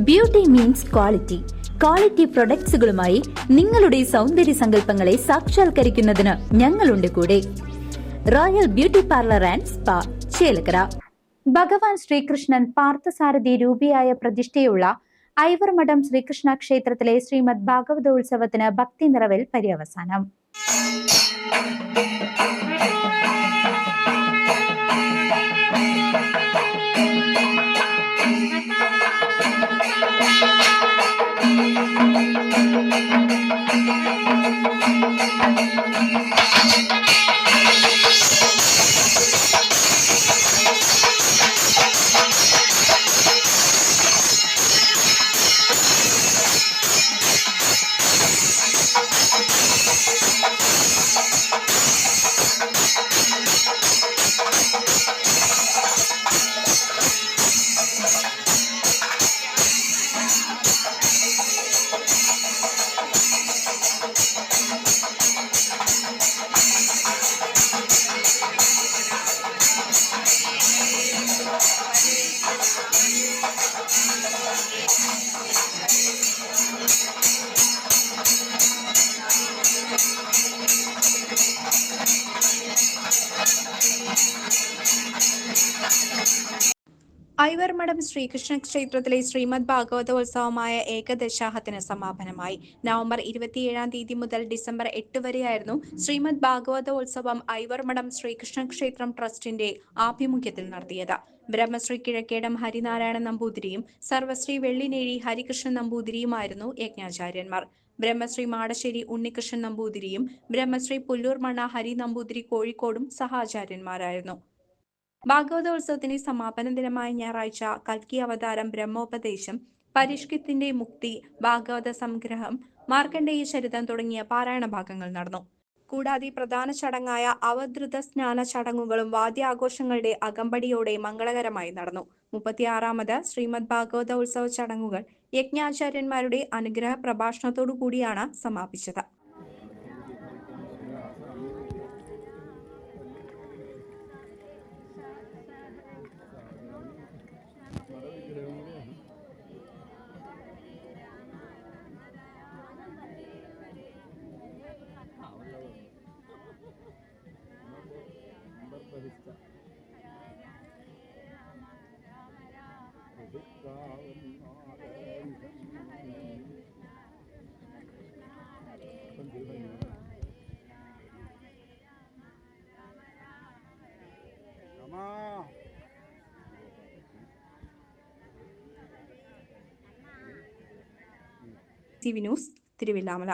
Beauty means quality. Quality പ്രൊഡക്ട്സുകളുമായി നിങ്ങളുടെ സൗന്ദര്യ സങ്കല്പങ്ങളെ സാക്ഷാത്കരിക്കുന്നതിന് ഞങ്ങളുണ്ട് കൂടെ. Royal beauty parlour and spa, Chelakkara. ഭഗവാൻ ശ്രീകൃഷ്ണൻ പാർത്ഥസാരഥി രൂപിയായ പ്രതിഷ്ഠയുള്ള ഐവർമഠം ശ്രീകൃഷ്ണ ക്ഷേത്രത്തിലെ ശ്രീമദ് ഭാഗവതോത്സവത്തിന് ഭക്തി നിറവിൽ പര്യവസാനം. ഐവർമഠം ശ്രീകൃഷ്ണ ക്ഷേത്രത്തിലെ ശ്രീമദ് ഭാഗവതോത്സവമായ ഏകദശാഹത്തിന് സമാപനമായി. നവംബർ 27 മുതൽ ഡിസംബർ 8 വരെയായിരുന്നു ശ്രീമദ് ഭാഗവതോത്സവം ഐവർമഠം ശ്രീകൃഷ്ണ ക്ഷേത്രം ട്രസ്റ്റിന്റെ ആഭിമുഖ്യത്തിൽ നടത്തിയത്. ബ്രഹ്മശ്രീ കിഴക്കേടം ഹരിനാരായണ നമ്പൂതിരിയും സർവശ്രീ വെള്ളിനേഴി ഹരികൃഷ്ണൻ നമ്പൂതിരിയുമായിരുന്നു യജ്ഞാചാര്യന്മാർ. ബ്രഹ്മശ്രീ മാടശ്ശേരി ഉണ്ണികൃഷ്ണൻ നമ്പൂതിരിയും ബ്രഹ്മശ്രീ പുല്ലൂർ മണ്ണ ഹരി നമ്പൂതിരി കോഴിക്കോടും സഹാചാര്യന്മാരായിരുന്നു. ഭാഗവതോത്സവത്തിന്റെ സമാപന ദിനമായ ഞായറാഴ്ച കൽക്കി അവതാരം, ബ്രഹ്മോപദേശം, പരിഷ്കൃത്തിന്റെ മുക്തി, ഭാഗവത സംഗ്രഹം, മാർക്കണ്ഡേയ ചരിതം തുടങ്ങിയ പാരായണ ഭാഗങ്ങൾ നടന്നു. കൂടാതെ പ്രധാന ചടങ്ങായ അവധൃത സ്നാന ചടങ്ങുകളും വാദ്യാഘോഷങ്ങളുടെ അകമ്പടിയോടെ മംഗളകരമായി നടന്നു. 36ാമത് ശ്രീമദ് ഭാഗവതോത്സവ ചടങ്ങുകൾ യജ്ഞാചാര്യന്മാരുടെ അനുഗ്രഹ പ്രഭാഷണത്തോടു കൂടിയാണ് സമാപിച്ചത്. TV news, Thiruvilwamala.